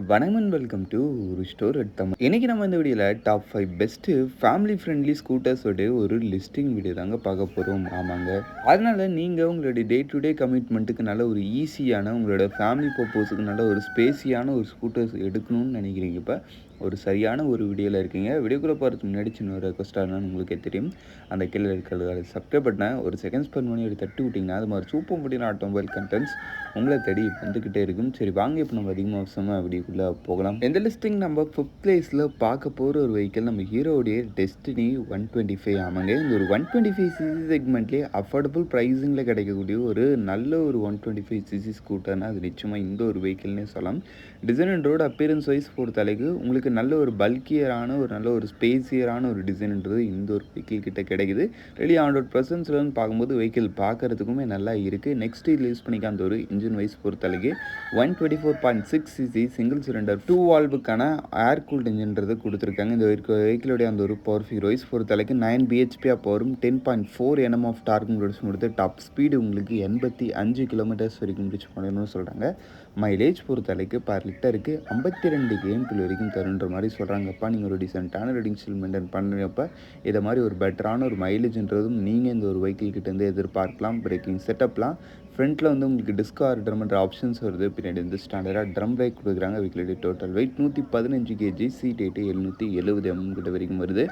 வணக்கம் and welcome to restore at Tamil. இன்றைக்கி நம்ம இந்த வீடியோவில் டாப் 5 பெஸ்ட்டு ஃபேமிலி ஃப்ரெண்ட்லி ஸ்கூட்டர்ஸோட ஒரு லிஸ்டிங் வீடியோ தாங்க பார்க்க போகிறோம். ஆமாங்க, அதனால் நீங்கள் உங்களுடைய டே டு டே கமிட்மெண்ட்டுக்கு நல்ல ஒரு ஈஸியான உங்களோட ஃபேமிலி பர்பஸுக்கு நல்ல ஒரு ஸ்பேஸியான ஒரு ஸ்கூட்டர்ஸ் எடுக்கணும்னு நினைக்கிறீங்க. இப்போ ஒரு சரியான ஒரு வீடியோவில் இருக்கீங்க. வீடியோக்குள்ளே போகிறதுக்கு முன்னாடி சின்ன ஒரு ரெக்வஸ்ட்டாக உங்களுக்கே தெரியும், அந்த கீழே இருக்கிறது சப்ஸ்கிரைப் பண்ண ஒரு செகண்ட்ஸ் பண்ணி பண்ணி தட்டி விட்டிங்கன்னா அது மாதிரி சூப்பர் முடியும் ஆட்டோமொபைல் கண்டென்ட்ஸ் உங்களை தேடி வந்துக்கிட்டே இருக்கும். சரி வாங்க, இப்போ நம்ம அதிகமாக அவசரமாக வீடியோக்குள்ளே போகலாம். எந்த லிஸ்டிங் நம்ம 5th பிளேஸில் பார்க்க போகிற ஒரு வெஹிக்கிள் நம்ம ஹீரோடைய டெஸ்டினி 125. ஆமாங்க, இந்த ஒரு 125cc செக்மெண்ட்லேயே அஃபோர்டபுள் ப்ரைஸிங்கில் கிடைக்கக்கூடிய ஒரு நல்ல ஒரு 125cc ஸ்கூட்டர்னால் அது நிச்சயமாக இந்த ஒரு வெஹிக்கிள்னே சொல்லலாம். Design and road appearance wise பொறுத்தளவுக்கு உங்களுக்கு நல்ல ஒரு பல்கியரான ஒரு நல்ல ஒரு ஸ்பேசியரான ஒரு டிசைன்ன்றது இந்த ஒரு வெஹிக்கிள் கிட்ட கிடைக்குது. ரெடி 100% பார்க்கும்போது வெஹிக்கிள் பார்க்கறதுக்குமே நல்லா இருக்குது. நெக்ஸ்ட் இதில் யூஸ் பண்ணிக்க அந்த ஒரு இன்ஜின் வைஸ் பொறுத்தளவுக்கு 124.6cc சிங்கிள் சிலிண்டர் 2 வால்வுக்கான ஏர் கூல்ட் இன்ஜின்றது கொடுத்துருக்காங்க. இந்த வெஹிக்கிளுடைய அந்த ஒரு பவர் ஃபிகர் வைஸ் பொறுத்தளவுக்கு 9 bhp பவரும் 10.4 Nm ஆஃப் டார்க்கும் கொடுத்து டாப் ஸ்பீடு உங்களுக்கு 85 கிலோமீட்டர்ஸ் வரைக்கும் ரீச் பண்ணணும்னு சொல்கிறாங்க. மைலேஜ் பொறுத்தளவுக்கு பர் லிட்டருக்கு 52 km வரைக்கும் தருன்ற மாதிரி சொல்கிறாங்கப்பா. நீங்கள் ஒரு டீசெண்டான ரேட்டிங் ஸ்டில் மெயின்டைன் பண்ணுறப்ப இதை மாதிரி ஒரு பெட்டரான ஒரு மைலேஜ்ன்றதும் நீங்கள் இந்த ஒரு வெஹிக்கிள் கிட்டேருந்து எதிர்பார்க்கலாம். பிரேக்கிங் செட்டப்லாம் ஃப்ரண்ட்டில் வந்து உங்களுக்கு டிஸ்க் ஆர்டர்மெண்ட் ஆப்ஷன்ஸ் வருது. பின்னாடி வந்து ஸ்டாண்டர்டாக ட்ரம் பிரேக் கொடுக்குறாங்க. வெஹிக்கிளுடைய total weight 115 kg, seat height 770 mm கிட்ட வரைக்கும் வருது.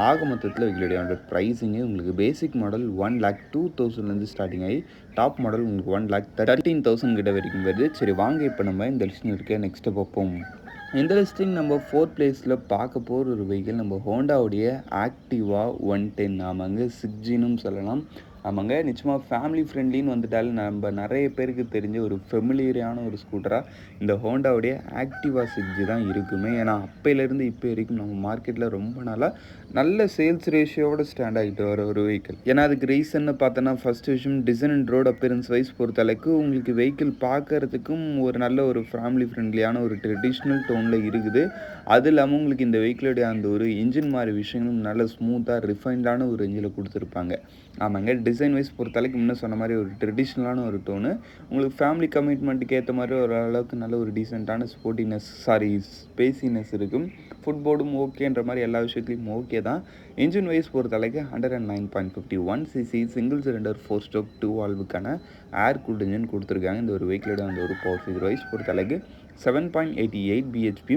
ஆக மொத்தத்தில் வெஹிக்கிளுடைய ப்ரைஸிங்கு உங்களுக்கு பேசிக் மாடல் 1,02,000 ஸ்டார்டிங் ஆகி டாப் மாடல் உங்களுக்கு 1,13,000 கிட்ட வரைக்கும் வருது. சரி வாங்க, இப்போ நம்ம இந்த லிஸ்டில் இருக்க நெக்ஸ்ட்டு பார்ப்போம். இந்த லிஸ்டிங் நம்ம 4th பிளேஸில் பார்க்க போகிற ஒரு வெஹிக்கிள் நம்ம ஹோண்டாவுடைய ஆக்டிவா 110. ஆமாங்க, 6Gன்னு சொல்லலாம். ஆமாங்க, நிச்சயமாக ஃபேமிலி ஃப்ரெண்ட்லின்னு வந்துட்டாலும் நம்ம நிறைய பேருக்கு தெரிஞ்ச ஒரு ஃபெமிலியரான ஒரு ஸ்கூட்டராக இந்த ஹோண்டாவுடைய ஆக்டிவா 6G தான் இருக்குமே. ஏன்னா அப்போலேருந்து இப்போ வரைக்கும் நம்ம மார்க்கெட்டில் ரொம்ப நாளாக நல்ல சேல்ஸ் ரேஷியோட ஸ்டாண்ட் ஆகிட்டு வர ஒரு வெஹிக்கிள். ஏன்னா அதுக்கு ரீசன்னு பார்த்தோன்னா ஃபஸ்ட் விஷயம் design and road appearance wise பொறுத்தளவுக்கு உங்களுக்கு வெஹிக்கிள் பார்க்கறதுக்கும் ஒரு நல்ல ஒரு ஃபேமிலி ஃப்ரெண்ட்லியான ஒரு ட்ரெடிஷ்னல் டோனில் இருக்குது. அது இல்லாமல் உங்களுக்கு இந்த வெஹிக்கிளுடைய அந்த ஒரு இன்ஜின் மாதிரி விஷயங்களும் நல்ல ஸ்மூத்தாக ரிஃபைன்டான ஒரு இன்ஜினில் கொடுத்துருப்பாங்க. ஆமாங்க, டிசைன் வைஸ் பொறுத்தளவுக்கு முன்ன சொன்ன மாதிரி ஒரு ட்ரெடிஷ்னலான ஒரு டோனு, உங்களுக்கு ஃபேமிலி கமிட்மெண்ட்டுக்கு ஏற்ற மாதிரி ஒரு அளவுக்கு நல்ல ஒரு டீசெண்டான ஸ்பேசினஸ் இருக்கும். ஃபுட்போர்டும் ஓகேன்ற மாதிரி எல்லா விஷயத்துலையும் ஓகே தான். இன்ஜின் வைஸ் பொறுத்தளவுக்கு 109.51cc சிங்கிள் சிலிண்டர் 4 ஸ்ட்ரோக் 2 வால்வுக்கான ஏர் கூல்ட் இன்ஜின் கொடுத்துருக்காங்க. இந்த ஒரு வெஹிக்கிளோட அந்த ஒரு பவர் ஃபிகர் வைஸ் பொறுத்தளவுக்கு 7.88 bhp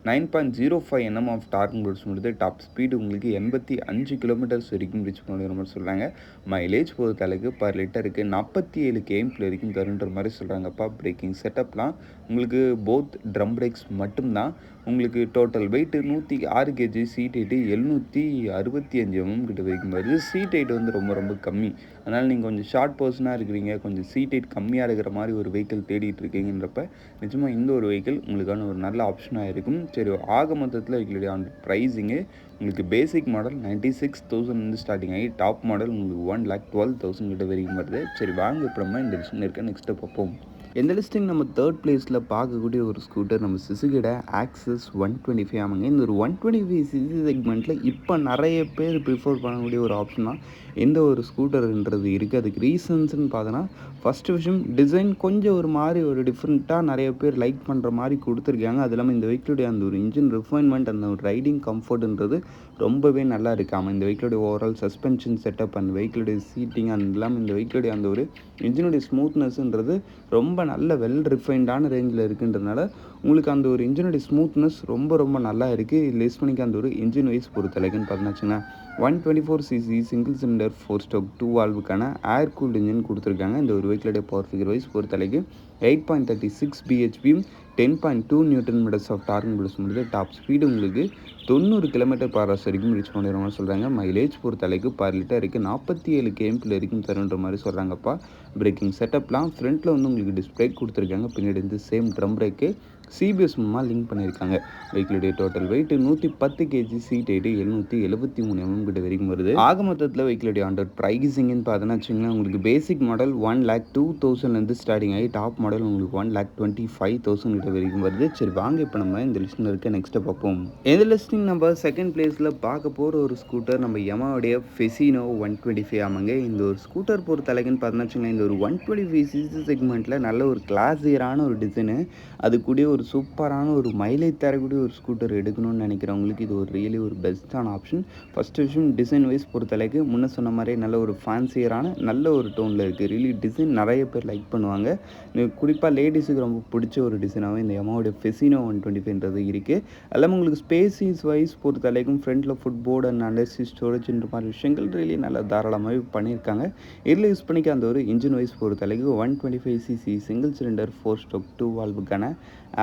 9.05 Nm ஆஃப் டார்க்கும் கொடுத்து டாப் ஸ்பீடு உங்களுக்கு 85 கிலோமீட்டர்ஸ் வரைக்கும் ரீச் பண்ணுற மாதிரி சொல்கிறாங்க. மைலேஜ் பொறுத்தளவுக்கு பர் லிட்டருக்கு 47 km வரைக்கும் தருன்ற மாதிரி சொல்கிறாங்கப்பா. பிரேக்கிங் செட்டப்லாம் உங்களுக்கு போத் ட்ரம் பிரேக்ஸ் மட்டும்தான். உங்களுக்கு total weight 106 kg, seat height 765 mm கிட்ட வரைக்கும் வருது. சீட் ஹைட் வந்து ரொம்ப ரொம்ப கம்மி. அதனால் நீங்கள் கொஞ்சம் ஷார்ட் பர்சனாக இருக்கிறீங்க, கொஞ்சம் சீட் ஹைட் கம்மியாக இருக்கிற மாதிரி ஒரு வெஹிக்கிள் தேடிட்டு இருக்கீங்கன்றப்ப நிச்சயமாக இந்த ஒரு வெஹிக்கிள் உங்களுக்கான ஒரு நல்ல ஆப்ஷனாக இருக்கும். சரி, ஆக மொத்தத்தில் வெஹிக்கிளுடைய அந்த ப்ரைஸிங்கு உங்களுக்கு பேசிக் மாடல் 96,000 ஸ்டார்டிங் ஆகி டாப் மாடல் உங்களுக்கு 1,12,000 கிட்ட வரைக்கும் வருது. சரி வாங்க, இப்போ நம்ம இந்த லிஸ்ட்டில் இருக்க நெக்ஸ்ட்டு பார்ப்போம். எந்த லிஸ்டிங் நம்ம 3rd பிளேஸில் பார்க்கக்கூடிய ஒரு ஸ்கூட்டர் நம்ம சுசுகியோட ஆக்சஸ் 125. ஆமாங்க, இந்த ஒரு 125cc செக்மெண்ட்டில் இப்போ நிறைய பேர் ப்ரிஃபர் பண்ணக்கூடிய ஒரு ஆப்ஷனாக எந்த ஒரு ஸ்கூட்டர்ன்றது இருக்குது. அதுக்கு ரீசன்ஸ்னு பார்த்தோன்னா ஃபஸ்ட்டு விஷயம் டிசைன் கொஞ்சம் ஒரு மாதிரி ஒரு டிஃப்ரெண்ட்டாக நிறைய பேர் லைக் பண்ணுற மாதிரி கொடுத்துருக்காங்க. அது இல்லாமல் இந்த வெஹிக்கிளுடைய அந்த ஒரு இன்ஜின் ரிஃபைன்மெண்ட் அந்த ஒரு ரைடிங் கம்ஃபர்ட்ன்றது ரொம்பவே நல்லா இருக்காமல் இந்த வெஹிக்கிளுடைய ஓவரால் சஸ்பென்ஷன் செட்டப் அந்த வெஹிக்கிளுடைய சீட்டிங் அது இல்லாமல் இந்த வெஹிக்கிளுடைய அந்த ஒரு இன்ஜினுடைய ஸ்மூத்னஸ்ன்றது ரொம்ப நல்ல வெல் ரிஃபைன்டான ரேஞ்சில் இருக்குன்றதுனால உங்களுக்கு அந்த ஒரு இன்ஜினுடைய ஸ்மூத்னஸ் ரொம்ப ரொம்ப நல்லா இருக்குது. லெஸ் பண்ணிக்க அந்த ஒரு இன்ஜின் வைஸ் பொறுத்தளவுக்குன்னு பார்த்தீங்கன்னா 124cc சிங்கிள் சிலிண்டர் 4 ஸ்ட்ரோக் 2 வால்வுக்கான ஏர் கூல்ட் இன்ஜின் கொடுத்துருக்காங்க. இந்த ஒரு வெஹிக்கிளுடைய பவர் ஃபிகர் வைஸ் பொறுத்தளவுக்கு 8.36 bhp 10.2 Nm ஆஃப் டார்க்கும் முடிது. டாப் ஸ்பீடு உங்களுக்கு 90 km/h வரைக்கும் ரீச் பண்ணுற மாதிரி சொல்கிறாங்க. மைலேஜ் பொறுத்தளவுக்கு பர் லிட்டருக்கு 47 km வரைக்கும் தருன்ற மாதிரி சொல்கிறாங்கப்பா. பிரேக்கிங் செட்டப்லாம் ஃப்ரண்ட்டில் வந்து உங்களுக்கு டிஸ்பிளே கொடுத்துருக்காங்க. பின்னாடி வந்து சேம் ட்ரம் பிரேக்கு சிபிஎஸ் மூலமாக லிங்க் பண்ணியிருக்காங்க. வெஹிக்கிளுடைய total weight 110 kg, seat height 773 mm கிட்ட வரைக்கும் வருது. ஆக மொத்தத்தில் வெஹிக்கிளுடைய அண்டர் ப்ரைஸிங்னு பார்த்தோன்னா வச்சுங்களேன், உங்களுக்கு பேசிக் மாடல் 1,02,000 ஸ்டார்டிங் ஆகி டாப் மாடல் உங்களுக்கு 1,25,000 கிட்ட வரைக்கும் வருது. சரி வாங்க, இப்போ நம்ம இந்த லிஸ்ட்டில் இருக்க நெக்ஸ்ட்டை பார்ப்போம். இந்த லிஸ்டிங் நம்ம 2nd பிளேஸில் பார்க்க போகிற ஒரு ஸ்கூட்டர் நம்ம யமாவுடைய ஃபெசினோ 125. ஆமாங்க, இந்த ஒரு ஸ்கூட்டர் பொறுத்த அளவுக்குன்னு பார்த்தோன்னா வச்சுங்களேன், இந்த ஒரு 125cc செக்மெண்ட்டில் நல்ல ஒரு கிளாஸியரான ஒரு டிசைனு, அது கூட ஒரு சூப்பரான ஒரு மைலேஜ் தரக்கூடிய ஒரு ஸ்கூட்டர் எடுக்கணும்னு நினைக்கிறவங்களுக்கு இது ஒரு ரியலி ஒரு பெஸ்ட்டான ஆப்ஷன். ஃபஸ்ட்டு விஷயம் டிசைன் வைஸ் பொறுத்தளவுக்கு முன்ன சொன்ன மாதிரியே நல்ல ஒரு ஃபேன்சியரான நல்ல ஒரு டோனில் இருக்குது. ரியலி டிசைன் நிறைய பேர் லைக் பண்ணுவாங்க. குறிப்பாக லேடிஸுக்கு ரொம்ப பிடிச்ச ஒரு டிசைனாகவே இந்த யமாவோட ஃபெசினோ 125ன்றது இருக்குது. எல்லாமே உங்களுக்கு ஸ்பேசிஸ் வைஸ் பொறுத்தளவுக்கும் ஃப்ரண்ட்டில் ஃபுட்போர்டு அண்ட் அண்டர்சி ஸ்டோரேஜ்ன்ற மாதிரி விஷயங்கள் ரியலி நல்லா தாராளமாகவே பண்ணியிருக்காங்க. இதில் யூஸ் பண்ணிக்க அந்த ஒரு இன்ஜின் வைஸ் பொறுத்தளவுக்கு 125cc சிங்கிள் சிலிண்டர் 4 ஸ்ட்ரோக் 2 வால்வுக்கான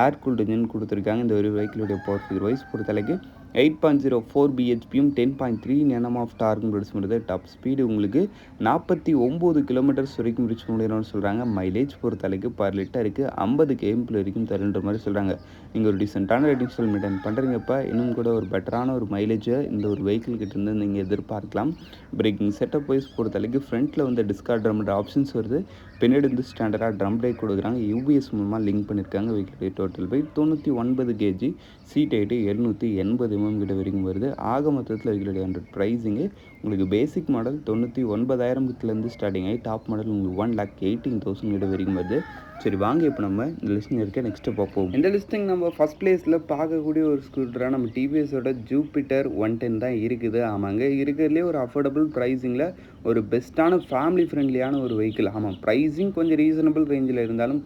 ஏர் கூல்டு இன்ஜின் கொடுத்துருக்காங்க. இந்த ஒரு வெஹிக்கிளுடைய பவர் ஃபிகர் வைஸ் பொறுத்தளவுக்கு 8.04 பிஹெச்பியும் 10.3 Nm ஆஃப் டார்க் ரிச் பண்ணுறது. டாப் ஸ்பீடு உங்களுக்கு 49 கிலோமீட்டர்ஸ் வரைக்கும் ரிச் முடியணும்னு சொல்கிறாங்க. மைலேஜ் பொறுத்தளவுக்கு பர் லிட்டருக்கு 50 km வரைக்கும் தருன்ற மாதிரி சொல்கிறாங்க. நீங்கள் ஒரு டீசெண்டான ரேட்டிங் ஸ்டைல் மெயின்டைன் பண்ணுறீங்கப்பா, இன்னும் கூட ஒரு பெட்டரான ஒரு மைலேஜை இந்த ஒரு வெஹிக்கிள் கிட்ட இருந்து நீங்கள் எதிர்பார்க்கலாம். பிரேக்கிங் செட்டப் வைஸ் பொறுத்தளவுக்கு ஃப்ரண்ட்டில் வந்து டிஸ்கார்ட் ட்ரம் ஆப்ஷன்ஸ் வருது. பின்னாடி வந்து ஸ்டாண்டர்டாக ட்ரம் பிரேக் கொடுக்குறாங்க. யூபிஎஸ் மூலமாக லிங்க் பண்ணியிருக்காங்க. வெஹிக்கிளுடைய total weight 99 kg, seat height 780 கிட்ட வரைக்கும் வருது. ஆக மொத்தத்தில் வெஹிக்கிளுடைய 100 ப்ரைஸிங்கு உங்களுக்கு பேசிக் மாடல் 99,000 ஸ்டார்டிங் ஆகி டாப் மாடல் உங்களுக்கு 1,18,000 கிட்ட வரைக்கும் வருது. சரி வாங்க இப்போ நம்ம இந்த லிஸ்டிங் இருக்க நெக்ஸ்ட்டு பார்ப்போம். இந்த லிஸ்டிங் நம்ம ஃபஸ்ட் பிளேஸில் பார்க்கக்கூடிய ஒரு ஸ்கூட்டராக நம்ம டிவிஎஸோட ஜூபிட்டர் 110 தான் இருக்குது. ஆமாங்க, இருக்கிறதுலே ஒரு அஃபோர்டபுள் ப்ரைஸிங்கில் ஒரு பெஸ்ட்டான ஃபேமிலி ஃப்ரெண்ட்லியான ஒரு வெஹிக்கிள். ஆமாம், ப்ரைஸிங் கொஞ்சம் ரீசனபிள் ரேஞ்சில் இருந்தாலும்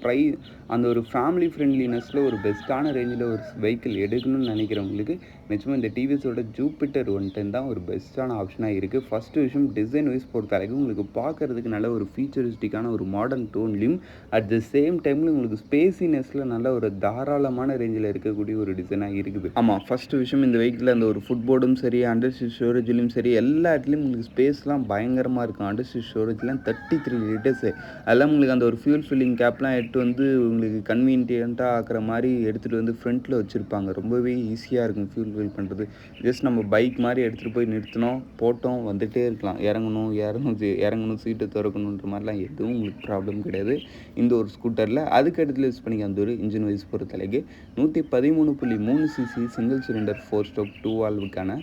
அந்த ஒரு ஃபேமிலி ஃப்ரெண்ட்லினஸில் ஒரு பெஸ்ட்டான ரேஞ்சில் ஒரு வெஹிக்கிள் எடுக்கணும்னு நினைக்கிறவங்களுக்கு நிச்சயமாக இந்த டிவிஎஸோட ஜூபிட்டர் 110 தான் ஒரு பெஸ்ட்டான ஆப்ஷனாக இருக்குது. ஃபஸ்ட்டு விஷயம் டிசைன் வைஸ் பொறுத்தவரைக்கும் உங்களுக்கு பார்க்குறதுக்கு நல்ல ஒரு ஃபீச்சரிஸ்டிக்கான ஒரு மாடர்ன் டோன்லையும் அட் த சேம் டைமில் உங்களுக்கு ஸ்பேசினஸில் நல்ல ஒரு தாராளமான ரேஞ்சில் இருக்கக்கூடிய ஒரு டிசைனாக இருக்குது. ஆமாம், ஃபஸ்ட்டு விஷயம் இந்த வெஹிக்கிளில் அந்த ஒரு ஃபுட்போர்டும் சரி, அண்டர்சி ஸ்டோரேஜ்லையும் சரி, எல்லா இடத்துலையும் உங்களுக்கு ஸ்பேஸ்லாம் பயங்கரமாக இருக்கும். அண்டர்சி ஸ்டோரேஜ்லாம் 33 லிட்டர்ஸு. அதெல்லாம் உங்களுக்கு அந்த ஒரு ஃபியூல் ஃபில்லிங் கேப்லாம் எடுத்து வந்து உங்களுக்கு கன்வீனியண்ட்டாக ஆக்கிற மாதிரி எடுத்துகிட்டு வந்து ஃப்ரண்ட்டில் வச்சுருப்பாங்க. ரொம்பவே ஈஸியாக இருக்கும் ஃபியூல் ஃபில் பண்ணுறது. ஜஸ்ட் நம்ம பைக் மாதிரி எடுத்துகிட்டு போய் நிறுத்தினோம், போட்டோம், வந்துகிட்டே இருக்கலாம். இறங்கணும் சீட்டை திறக்கணுன்ற மாதிரிலாம் எதுவும் உங்களுக்கு ப்ராப்ளம் கிடையாது இந்த ஒரு ஸ்கூட்டரில். அதுக்கு இடத்துல யூஸ் பண்ணிக்க அந்த ஒரு இன்ஜின் வைஸ் பொறுத்தளவுக்கு 113.3 cc சிங்கிள் சிலிண்டர் 4 ஸ்ட்ரோக் 2 வால்வுக்கான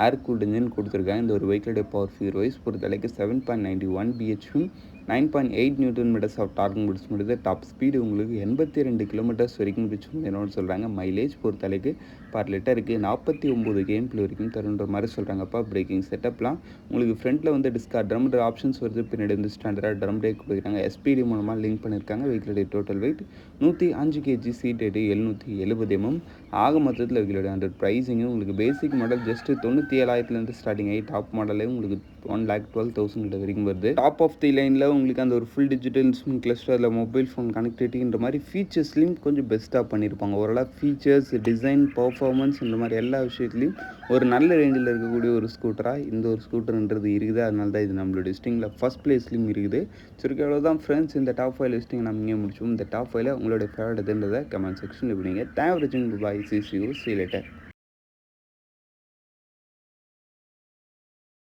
ஏர் கூல்டு இன்ஜின் கொடுத்துருக்காங்க. இந்த ஒரு வெஹிக்கிளுடைய பவர் ஃபிகர் வைஸ் பொறுத்தளவுக்கு 7.91 பிஹெச்பியும் 9.8 Nm ஆஃப் டார்க் ரிச் பண்ணுறது. டாப் ஸ்பீடு உங்களுக்கு 82 km வரைக்கும் ரிச் பண்ணணும்னு சொல்கிறாங்க. மைலேஜ் பொறுத்தளவுக்கு பர் லிட்டருக்கு 49 km வரைக்கும் தருன்ற மாதிரி சொல்கிறாங்கப்பா. பிரேக்கிங் செட்டப்லாம் உங்களுக்கு ஃப்ரண்ட்டில் வந்து டிஸ்கார்ட் ட்ரம் ஆப்ஷன்ஸ் வருது. பின்னாடி வந்து ஸ்டாண்டர்டாக ட்ரம் பிரேக் கொடுக்குறாங்க. எஸ்பிடி மூலமாக லிங்க் பண்ணியிருக்காங்க. வெஹிக்கிளுடைய total weight 105 kg, seat height 770 mm. ஆக மொத்தத்தில் வெஹிக்கிளுடைய 100 ப்ரைஸிங்கு உங்களுக்கு பேசிக் மாடல் ஜஸ்ட் 97,000 ஸ்டார்டிங் ஆகி டாப் மாடலே உங்களுக்கு 1,12,000 கிட்ட வரைக்கும் வருது. டாப் ஆஃப் தி லைனில் உங்களுக்கு அந்த ஒரு ஃபுல் டிஜிட்டல் இன்ஸ்ட்ருமெண்ட் கிளஸ்டர், அதில் மொபைல் ஃபோன் கனெக்டிவிட்டின்ற மாதிரி ஃபீச்சர்ஸ்லையும் கொஞ்சம் பெஸ்ட்டாக பண்ணியிருப்பாங்க. ஓரளவு ஃபீச்சர்ஸ், டிசைன், பர்ஃபார்மன்ஸ் இந்த மாதிரி எல்லா விஷயத்துலையும் ஒரு நல்ல ரேஞ்சில் இருக்கக்கூடிய ஒரு ஸ்கூட்டராக இந்த ஒரு ஸ்கூட்டர்ன்றது இருக்குது. அதனால தான் இது நம்மளோட லிஸ்டிங்கில் ஃபஸ்ட் பிளேஸ்லையும் இருக்குது. சரி, அவ்வளோதான் ஃப்ரெண்ட்ஸ், இந்த டாப் 5 லிஸ்டிங் நம்ம இங்கே முடிச்சோம். இந்த டாப் 5ல் உங்களோட ஃபேவரட் எதுன்றதை கமெண்ட் செக்ஷனில் விடுங்க. தேங்க்யூ ஃபார் வாட்சிங். Bye, see you later.